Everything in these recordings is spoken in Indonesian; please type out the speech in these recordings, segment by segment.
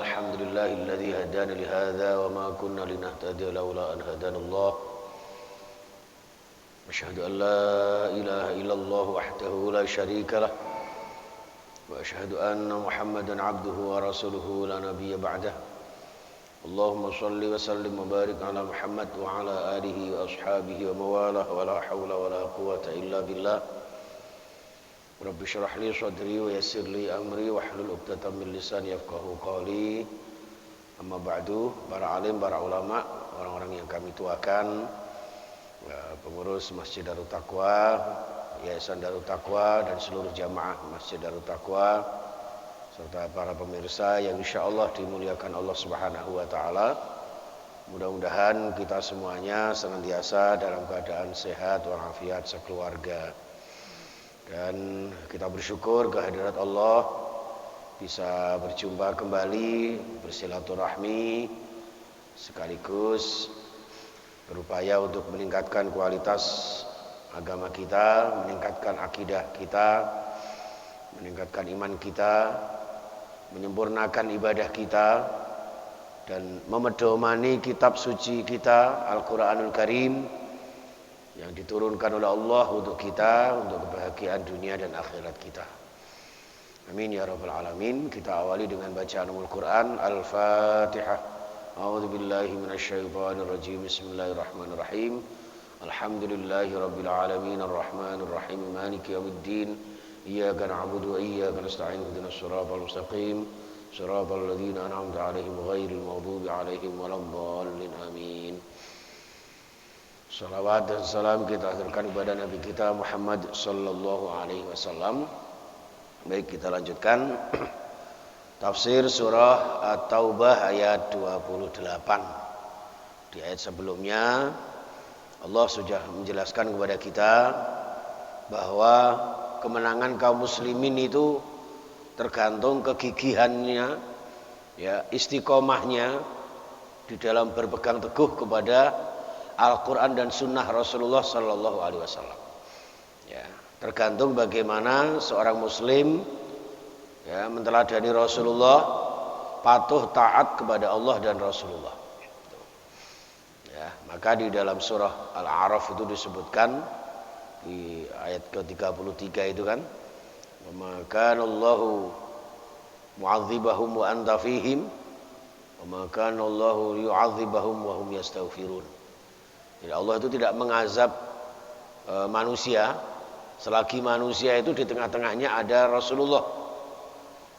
الحمد لله الذي هدانا لهذا وما كنا لنهتدي لولا أن هدانا الله أشهد أن لا إله إلا الله وحده لا شريك له وأشهد أن محمدا عبده ورسوله لا نبي بعده اللهم صل وسلم وبارك على محمد وعلى آله وأصحابه ومواله ولا حول ولا قوة إلا بالله Rabbi syrah li sadri wa yassir li amri wahlul 'uqdatam min lisani yafqahu qawli. Amma ba'du, para alim, para ulama, orang-orang yang kami tuakan, pengurus Masjid Darut Taqwa, Yayasan Darut Taqwa dan seluruh jamaah Masjid Darut Taqwa serta para pemirsa yang insyaallah dimuliakan Allah Subhanahu wa taala. Mudah-mudahan kita semuanya senantiasa dalam keadaan sehat walafiat sekeluarga. Dan kita bersyukur kehadirat Allah bisa berjumpa kembali, bersilaturahmi, sekaligus berupaya untuk meningkatkan kualitas agama kita, meningkatkan akidah kita, meningkatkan iman kita, menyempurnakan ibadah kita, dan memedomani kitab suci kita, Al-Quranul Karim, yang diturunkan oleh Allah untuk kita, untuk kebahagiaan dunia dan akhirat kita. Amin ya rabbal alamin. Kita awali dengan bacaan Al-Quran. Al-Fatihah. A'udzu billahi minasyaitonir rajim. Bismillahirrahmanirrahim. Alhamdulillahi rabbil alamin arrahmanir rahim maliki yaumiddin. Iyyaka na'budu wa iyyaka nasta'in ihdinas siratal mustaqim. Siratal ladzina an'amta 'alaihim ghairil maghdubi 'alaihim waladdallin. Amin. Salawat dan salam kita aturkan kepada Nabi kita Muhammad sallallahu alaihi wasallam. Baik, kita lanjutkan tafsir surah At-Taubah ayat 28. Di ayat sebelumnya Allah sudah menjelaskan kepada kita bahwa kemenangan kaum muslimin itu tergantung kegigihannya, ya, istiqomahnya di dalam berpegang teguh kepada Al-Quran dan Sunnah Rasulullah Sallallahu Alaihi Wasallam. Ya, tergantung bagaimana seorang Muslim, ya, menteladani Rasulullah, patuh taat kepada Allah dan Rasulullah. Ya, maka di dalam surah Al-A'raf itu disebutkan di ayat ke-33 itu kan, "Wa ma kana Allahu mu'adzibahum wa anta fihim, wa ma kana Allahu yu'adzibahum wa hum yastaghfirun." Jadi Allah itu tidak mengazab manusia selagi manusia itu di tengah-tengahnya ada Rasulullah.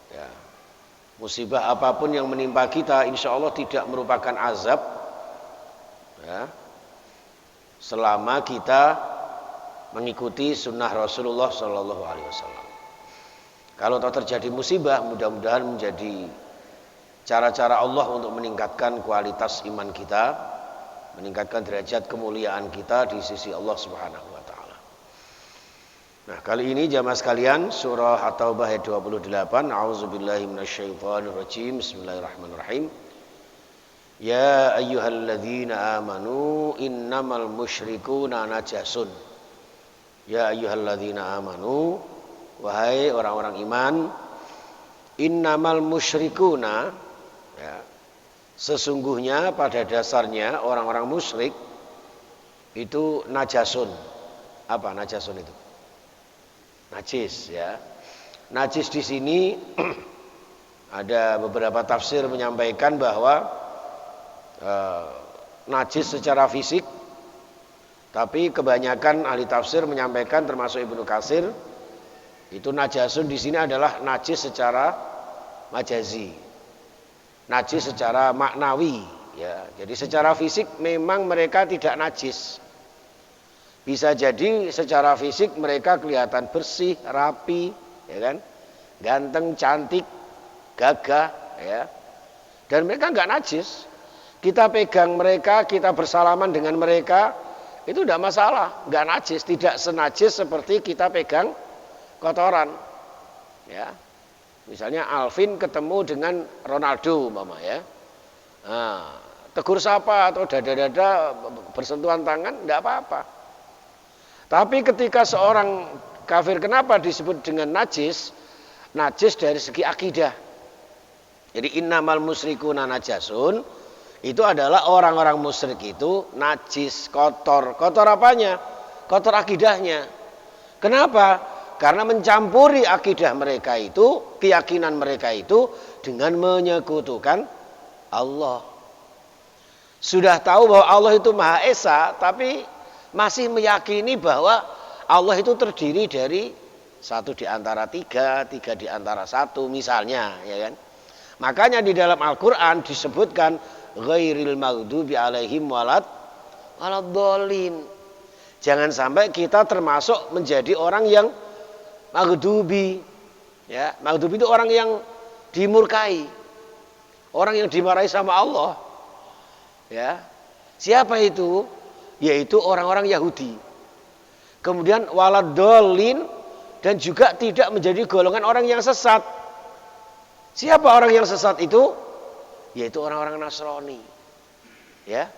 Ya. Musibah apapun yang menimpa kita insya Allah tidak merupakan azab, ya, selama kita mengikuti sunnah Rasulullah Sallallahu Alaihi Wasallam. Kalau terjadi musibah, mudah-mudahan menjadi cara-cara Allah untuk meningkatkan kualitas iman kita, meningkatkan derajat kemuliaan kita di sisi Allah Subhanahu wa taala. Nah, kali ini jamaah sekalian, surah At-Taubah ayat 28. A'udzubillahi minasyaitonir rajim. Bismillahirrahmanirrahim. Ya ayyuhalladzina amanu innamal musyrikuuna najasun. Ya ayyuhalladzina amanu, wahai orang-orang iman, innamal musyrikuuna, ya, sesungguhnya pada dasarnya orang-orang musyrik itu najasun. Apa najasun itu? Najis, ya. Najis di sini ada beberapa tafsir menyampaikan bahwa najis secara fisik, tapi kebanyakan ahli tafsir menyampaikan termasuk Ibnu Katsir itu najasun di sini adalah najis secara majazi. Najis secara maknawi, ya. Jadi secara fisik memang mereka tidak najis. Bisa jadi secara fisik mereka kelihatan bersih, rapi, ya kan? Ganteng, cantik, gagah, ya. Dan mereka enggak najis. Kita pegang mereka, kita bersalaman dengan mereka, itu tidak masalah, enggak najis, tidak senajis seperti kita pegang kotoran. Ya. Misalnya Alvin ketemu dengan Ronaldo mama, ya. Nah, tegur sapa atau dada-dada bersentuhan tangan enggak apa-apa. Tapi ketika seorang kafir, kenapa disebut dengan najis? Najis dari segi akidah. Jadi innamal musyrikuna najasun itu adalah orang-orang musyrik itu najis, kotor. Kotor apanya? Kotor akidahnya. Kenapa? Karena mencampuri akidah mereka itu, keyakinan mereka itu dengan menyekutukan Allah. Sudah tahu bahwa Allah itu Maha Esa, tapi masih meyakini bahwa Allah itu terdiri dari satu di antara tiga, tiga di antara satu misalnya, ya kan? Makanya di dalam Al-Quran disebutkan ghairil maghdubi alaihim waladhdallin. Jangan sampai kita termasuk menjadi orang yang maghdubi. Ya, maghdubi itu orang yang dimurkai. Orang yang dimarahi sama Allah. Ya. Siapa itu? Yaitu orang-orang Yahudi. Kemudian waladhdallin dan juga tidak menjadi golongan orang yang sesat. Siapa orang yang sesat itu? Yaitu orang-orang Nasrani. Ya.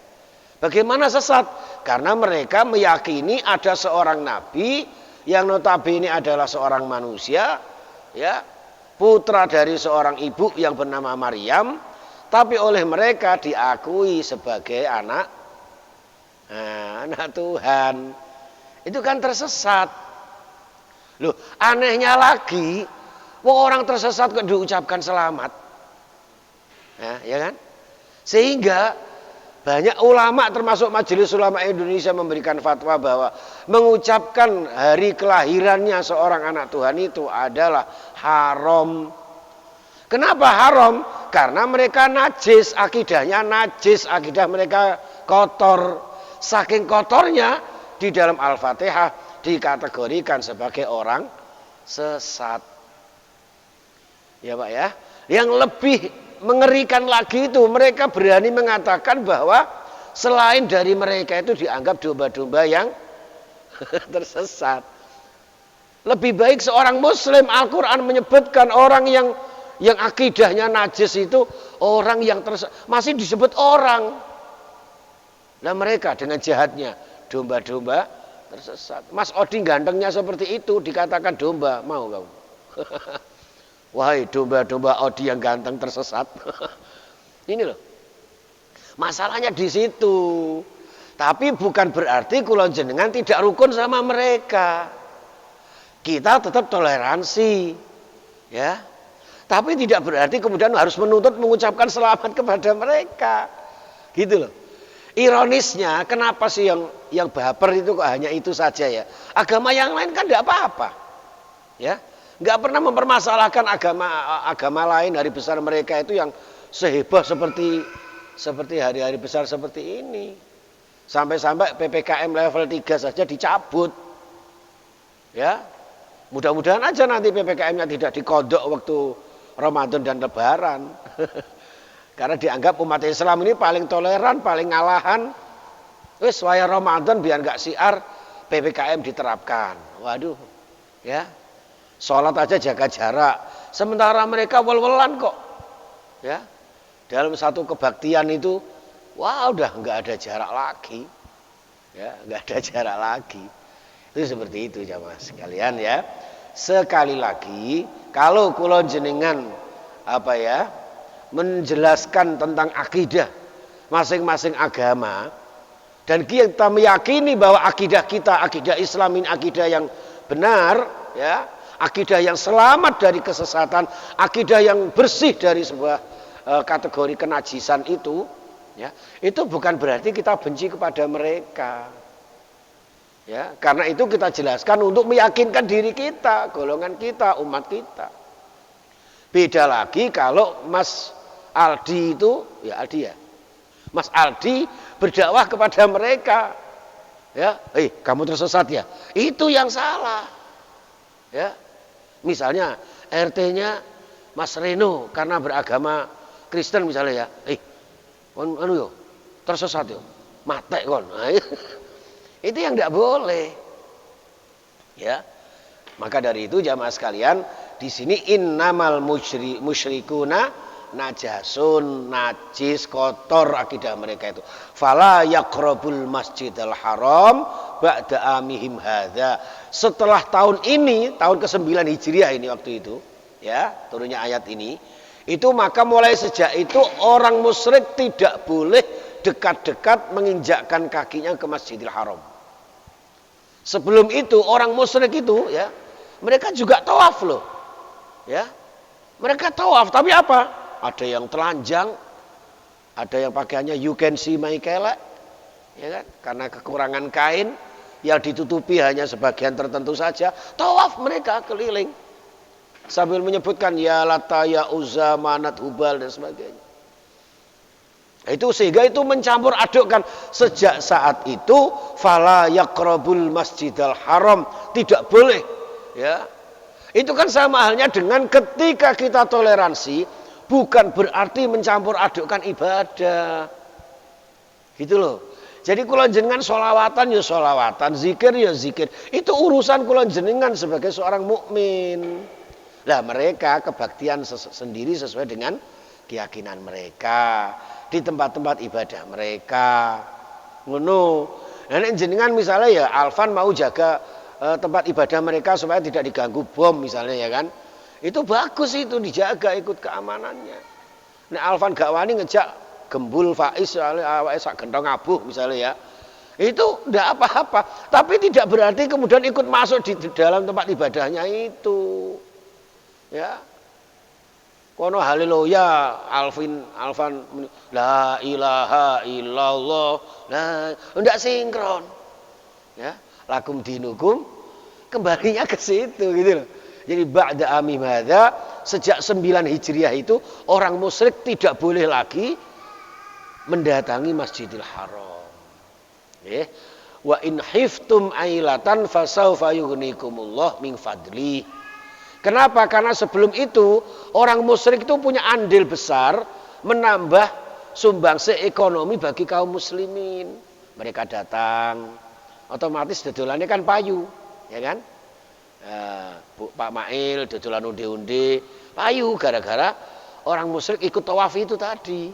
Bagaimana sesat? Karena mereka meyakini ada seorang nabi yang notabene adalah seorang manusia, ya, putra dari seorang ibu yang bernama Maryam, tapi oleh mereka diakui sebagai anak Tuhan. Itu kan tersesat. Loh, anehnya lagi, orang tersesat kok diucapkan selamat. Ya kan? Sehingga banyak ulama termasuk Majelis Ulama Indonesia memberikan fatwa bahwa mengucapkan hari kelahirannya seorang anak Tuhan itu adalah haram. Kenapa haram? Karena mereka najis, akidahnya najis, akidah mereka kotor. Saking kotornya di dalam Al-Fatihah dikategorikan sebagai orang sesat. Ya Pak ya. Yang lebih mengerikan lagi itu mereka berani mengatakan bahwa selain dari mereka itu dianggap domba-domba yang tersesat. Lebih baik seorang muslim, Al-Quran menyebutkan orang yang akidahnya najis itu orang yang tersesat, masih disebut orang. Nah mereka dengan jahatnya domba-domba tersesat. Mas Odi gantengnya seperti itu dikatakan domba, mau kamu? Wahai domba-domba Odi yang ganteng tersesat. Ini loh. Masalahnya di situ. Tapi bukan berarti kula jenengan tidak rukun sama mereka. Kita tetap toleransi. Ya. Tapi tidak berarti kemudian harus menuntut mengucapkan selamat kepada mereka. Gitu loh. Ironisnya kenapa sih yang baper itu kok hanya itu saja ya? Agama yang lain kan tidak apa-apa. Ya. Nggak pernah mempermasalahkan agama lain, hari besar mereka itu yang seheboh seperti hari-hari besar seperti ini. Sampai-sampai PPKM level 3 saja dicabut. Ya. Mudah-mudahan aja nanti PPKM-nya tidak dikodok waktu Ramadan dan Lebaran. Karena dianggap umat Islam ini paling toleran, paling ngalahan. Wis waya Ramadan biar nggak siar PPKM diterapkan. Waduh. Ya. Sholat aja jaga jarak. Sementara mereka wel-welan kok. Ya. Dalam satu kebaktian itu, wah udah nggak ada jarak lagi. Ya, nggak ada jarak lagi. Itu seperti itu jamaah sekalian ya. Sekali lagi, kalau kula jenengan menjelaskan tentang akidah masing-masing agama dan kita meyakini bahwa akidah kita, akidah Islam ini akidah yang benar, ya. Akidah yang selamat dari kesesatan, akidah yang bersih dari sebuah kategori kenajisan itu, ya, itu bukan berarti kita benci kepada mereka, ya, karena itu kita jelaskan untuk meyakinkan diri kita, golongan kita, umat kita. Beda lagi kalau Mas Aldi itu, ya Aldi ya, Mas Aldi berdakwah kepada mereka, ya, kamu tersesat ya, itu yang salah, ya. Misalnya RT-nya Mas Reno karena beragama Kristen misalnya ya, yo tersesat yo, matek kon. Itu yang tidak boleh. Ya. Maka dari itu jamaah sekalian, di sini innamal musyrikuna najasun, najis, kotor akidah mereka itu. Fala yaqrabul masjidal haram ba'da amihim hadza. Setelah tahun ini, tahun ke-9 Hijriah ini waktu itu, ya, turunnya ayat ini, Itu maka mulai sejak itu orang musyrik tidak boleh dekat-dekat menginjakkan kakinya ke Masjidil Haram. Sebelum itu orang musyrik itu ya, mereka juga tawaf loh. Ya. Mereka tawaf, tapi apa? Ada yang telanjang, ada yang pakaiannya you can see my kelek. Ya kan? Karena kekurangan kain yang ditutupi hanya sebagian tertentu saja, tawaf mereka keliling. Sambil menyebutkan ya Lata, ya Uzza, Manat, Hubal dan sebagainya. Itu sehingga itu mencampur adukkan. Sejak saat itu fala yaqrabul masjidal haram, tidak boleh ya. Itu kan sama halnya dengan ketika kita toleransi bukan berarti mencampur adukkan ibadah. Gitu loh. Jadi kula jenengan sholawatan ya sholawatan, zikir ya zikir. Itu urusan kula jenengan sebagai seorang mukmin. Lah mereka kebaktian sendiri sesuai dengan keyakinan mereka di tempat-tempat ibadah mereka. Ngono. Nah nek jenengan misalnya ya Alfan mau jaga tempat ibadah mereka supaya tidak diganggu bom misalnya ya kan. Itu bagus itu dijaga ikut keamanannya. Nek Alfan gak wani ngejak gembul Faiz awake sak gendong abuh misalnya ya. Itu ndak apa-apa, tapi tidak berarti kemudian ikut masuk di dalam tempat ibadahnya itu. Ya. Kono haleluya Alfan la ilaha illallah. Nah, ndak sinkron. Ya, lakum dinukum kembalinya ke situ gitu loh. Jadi ba'da amim hadza sejak 9 Hijriah itu orang musyrik tidak boleh lagi mendatangi Masjidil Haram. Wa in khiftum ailatan fasawfa yughnikumullah min fadli. Kenapa? Karena sebelum itu orang musyrik itu punya andil besar menambah sumbangsih ekonomi bagi kaum muslimin. Mereka datang, otomatis dodolannya kan payu, ya kan? Pak Mail dodolan unde-unde, payu gara-gara orang musyrik ikut tawaf itu tadi.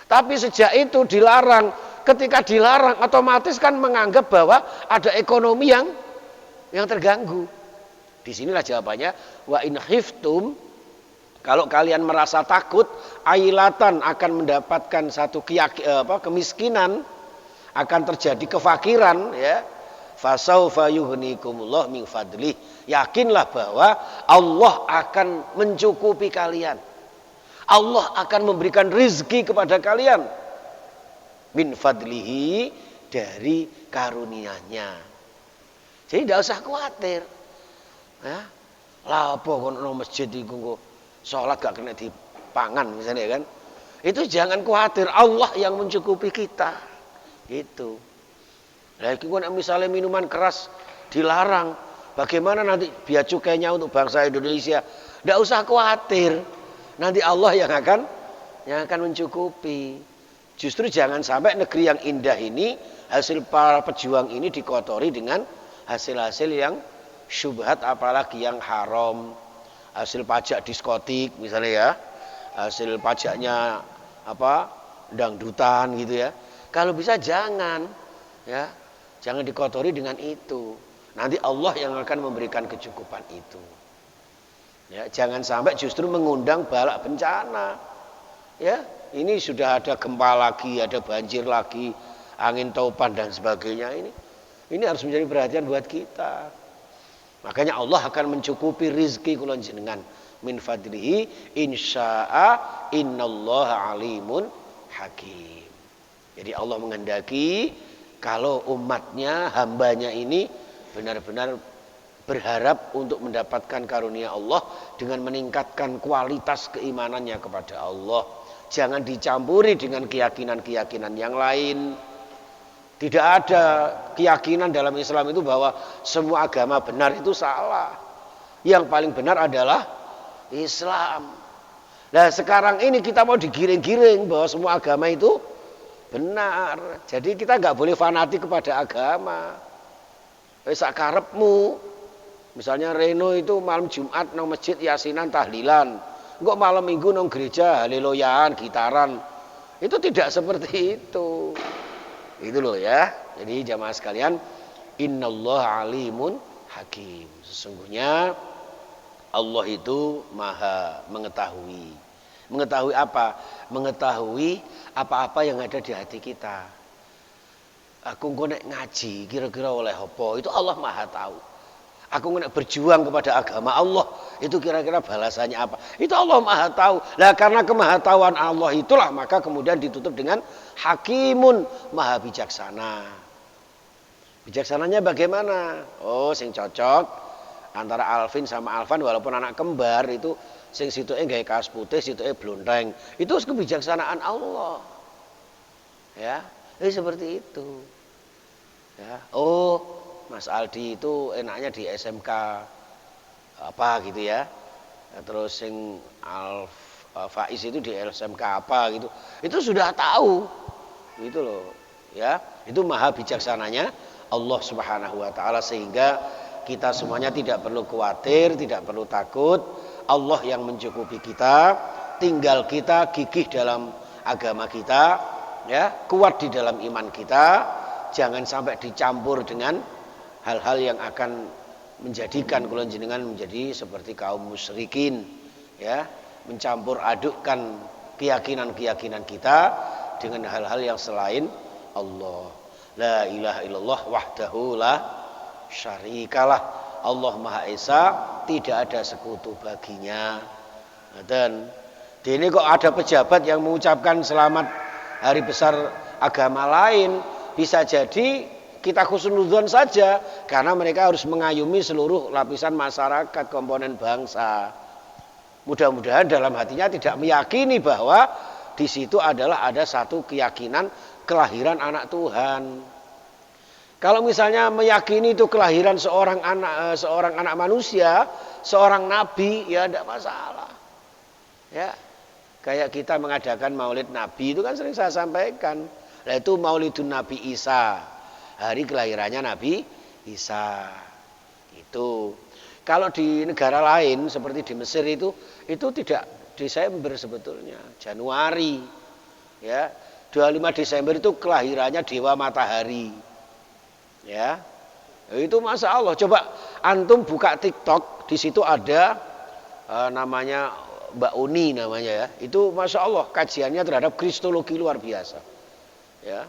Tapi sejak itu dilarang. Ketika dilarang otomatis kan menganggap bahwa ada ekonomi yang terganggu. Disinilah jawabannya wa in khiftum, kalau kalian merasa takut ailatan akan mendapatkan satu kemiskinan, akan terjadi kefakiran ya, fasaufa yughnikumullah min fadlih. Yakinlah bahwa Allah akan mencukupi kalian. Allah akan memberikan rizki kepada kalian min fadlihi, dari karunia-Nya. Jadi tidak usah khawatir. Ya, lah apa kono masjid iku kok salat gak kena dipangan misalnya kan. Itu jangan khawatir, Allah yang mencukupi kita. Gitu. Lah iki kok misalnya minuman keras dilarang, bagaimana nanti biaya cukainya untuk bangsa Indonesia? Tidak usah khawatir. Nanti Allah yang akan mencukupi. Justru jangan sampai negeri yang indah ini, hasil para pejuang ini dikotori dengan hasil-hasil yang syubhat, apalagi yang haram. Hasil pajak diskotik misalnya ya, hasil pajaknya dangdutan gitu ya. Kalau bisa jangan ya, jangan dikotori dengan itu. Nanti Allah yang akan memberikan kecukupan itu. Ya, jangan sampai justru mengundang balak bencana. Ya, ini sudah ada gempa lagi, ada banjir lagi, angin taupan dan sebagainya ini harus menjadi perhatian buat kita. Makanya Allah akan mencukupi rizki kula jenengan min fadlihi insya'a innallaha alimun hakim. Jadi Allah menghendaki kalau umatnya, hambanya ini benar-benar berharap untuk mendapatkan karunia Allah dengan meningkatkan kualitas keimanannya kepada Allah. Jangan dicampuri dengan keyakinan-keyakinan yang lain. Tidak ada keyakinan dalam Islam itu bahwa semua agama benar, itu salah. Yang paling benar adalah Islam. Nah sekarang ini kita mau digiring-giring bahwa semua agama itu benar. Jadi kita nggak boleh fanatik kepada agama. Sak karepmu. Misalnya Reno itu malam Jumat nang masjid yasinan tahlilan. Kok malam Minggu nang gereja haleluyaan, gitaran. Itu tidak seperti itu. Itu loh ya. Jadi jamaah sekalian, innallaha alimun hakim. Sesungguhnya Allah itu maha mengetahui. Mengetahui apa? Mengetahui apa-apa yang ada di hati kita. Aku nek ngaji kira-kira oleh apa? Itu Allah Maha tahu. Aku nek berjuang kepada agama Allah, itu kira-kira balasannya apa? Itu Allah Maha tahu. Lah karena kemahatauan Allah itulah maka kemudian ditutup dengan Hakimun, Maha bijaksana. Bijaksananya bagaimana? Oh, sing cocok antara Alvin sama Alvan walaupun anak kembar itu sing situke gawe kaos putih, situke blontheng. Itu kebijaksanaan Allah. Ya, seperti itu. Ya. Oh, Mas Aldi itu enaknya di SMK apa gitu ya. Terus sing Faiz itu di SMK apa gitu. Itu sudah tahu. Gitu loh. Ya, itu maha bijaksananya Allah Subhanahu wa taala sehingga kita semuanya tidak perlu khawatir, tidak perlu takut. Allah yang mencukupi kita, tinggal kita gigih dalam agama kita, ya, kuat di dalam iman kita, jangan sampai dicampur dengan hal-hal yang akan menjadikan kula jenengan menjadi seperti kaum musyrikin, ya, mencampur adukkan keyakinan-keyakinan kita dengan hal-hal yang selain Allah. La ilaha illallah wahdahu la syarikalah. Allah Maha Esa, tidak ada sekutu baginya. Dan di ini kok ada pejabat yang mengucapkan selamat hari besar agama lain, bisa jadi kita khusnudzon saja karena mereka harus mengayumi seluruh lapisan masyarakat, komponen bangsa. Mudah-mudahan dalam hatinya tidak meyakini bahwa di situ adalah ada satu keyakinan kelahiran anak Tuhan. Kalau misalnya meyakini itu kelahiran seorang anak manusia, seorang nabi, ya tidak masalah. Ya, kayak kita mengadakan Maulid Nabi itu kan sering saya sampaikan. Nah, itu Maulidun Nabi Isa, hari kelahirannya Nabi Isa. Itu. Kalau di negara lain seperti di Mesir itu tidak Desember sebetulnya, Januari. Ya, 25 Desember itu kelahirannya Dewa Matahari. Ya, itu Masya Allah. Coba antum buka TikTok, di situ ada namanya Mbak Uni namanya ya. Itu Masya Allah kajiannya terhadap kristologi luar biasa. Ya,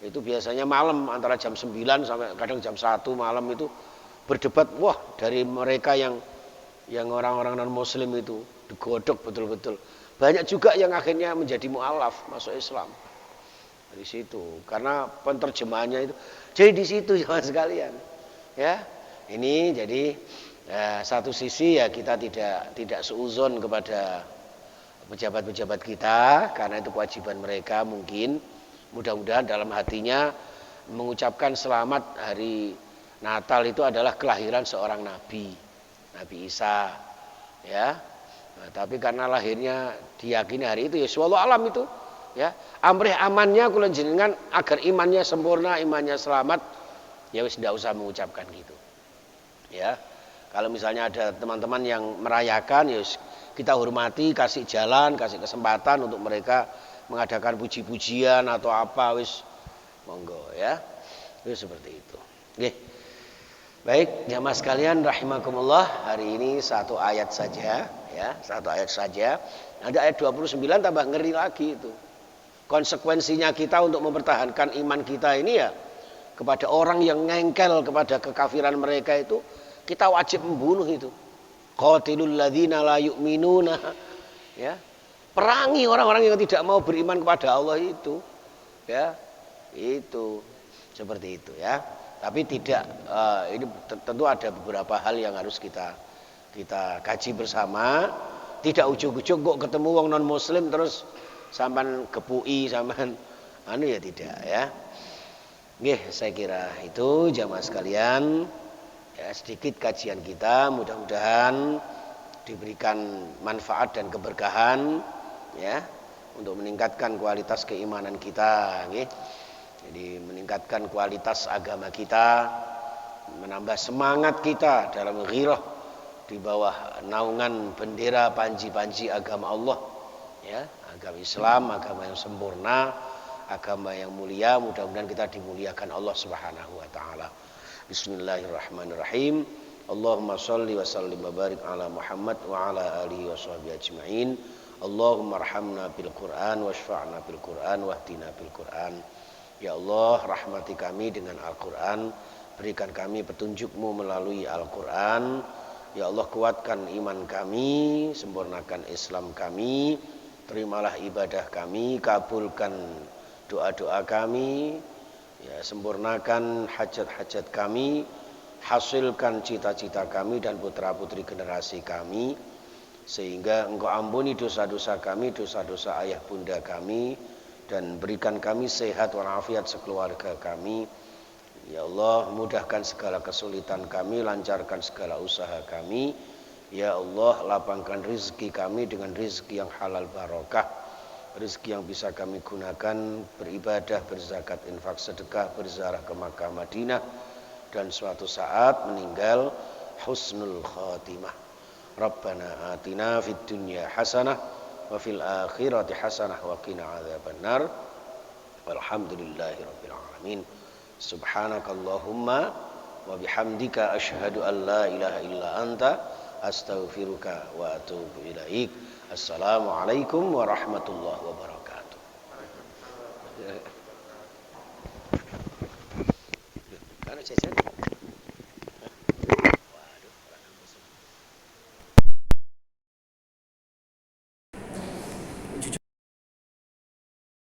itu biasanya malam antara jam 9 sampai kadang jam 1 malam itu berdebat. Wah, dari mereka yang orang-orang non Muslim itu digodok betul-betul. Banyak juga yang akhirnya menjadi mu'alaf masuk Islam. Di situ karena penterjemahannya itu jadi di situ jemaah sekalian ya. Ini jadi satu sisi ya kita tidak seuzon kepada pejabat-pejabat kita karena itu kewajiban mereka, mungkin mudah-mudahan dalam hatinya mengucapkan selamat hari Natal itu adalah kelahiran seorang nabi Isa ya. Nah, tapi karena lahirnya diyakini hari itu ya wallahu alam itu ya, amrih amannya kula jenengan agar imannya sempurna, imannya selamat, ya wis ndak usah mengucapkan gitu. Ya. Kalau misalnya ada teman-teman yang merayakan, ya kita hormati, kasih jalan, kasih kesempatan untuk mereka mengadakan puji-pujian atau apa, wis monggo ya. Wis seperti itu. Nggih. Baik, jamaah sekalian rahimakumullah, hari ini satu ayat saja ya, satu ayat saja. Ada ayat 29 tambah ngeri lagi itu. Konsekuensinya kita untuk mempertahankan iman kita ini ya kepada orang yang ngengkel kepada kekafiran mereka itu kita wajib membunuh itu. Qatilul ladzina la yu'minuna ya. Perangi orang-orang yang tidak mau beriman kepada Allah itu. Ya. Itu seperti itu ya. Tapi tidak ini tentu ada beberapa hal yang harus kita kaji bersama. Tidak ujug-ujug kok ketemu wong non muslim terus sampan kepui sampan ya tidak ya. Nggih, saya kira itu jamaah sekalian ya, sedikit kajian kita, mudah-mudahan diberikan manfaat dan keberkahan ya untuk meningkatkan kualitas keimanan kita nggih. Jadi meningkatkan kualitas agama kita, menambah semangat kita dalam ghirah di bawah naungan bendera panji-panji agama Allah ya, agama Islam, agama yang sempurna, agama yang mulia. Mudah-mudahan kita dimuliakan Allah Subhanahu wa taala. Bismillahirrahmanirrahim. Allahumma shalli wa sallim wa barik ala Muhammad wa ala alihi wa sahbihi ajmain. Allahumma arhamna bil Qur'an washfa'na bil Qur'an wahdina bil Qur'an. Ya Allah, rahmati kami dengan Al-Qur'an, berikan kami petunjuk-Mu melalui Al-Qur'an. Ya Allah, kuatkan iman kami, sempurnakan Islam kami, terimalah ibadah kami, kabulkan doa-doa kami, ya, sempurnakan hajat-hajat kami, hasilkan cita-cita kami dan putra-putri generasi kami, sehingga Engkau ampuni dosa-dosa kami, dosa-dosa ayah bunda kami, dan berikan kami sehat walafiat sekeluarga kami. Ya Allah, mudahkan segala kesulitan kami, lancarkan segala usaha kami. Ya Allah, lapangkan rizki kami dengan rizki yang halal barokah, rizki yang bisa kami gunakan beribadah, berzakat, infak, sedekah, berziarah ke Makkah, Madinah, dan suatu saat meninggal husnul khatimah. Rabbana atina fid dunya hasanah wa fil akhirati hasanah wa qina adzabannar. Walhamdulillahi rabbil alamin. Subhanakallahumma wa bihamdika asyhadu an la ilaha illa anta astaghfiruka wa atubu ilaik. Assalamualaikum warahmatullahi wabarakatuh. Karena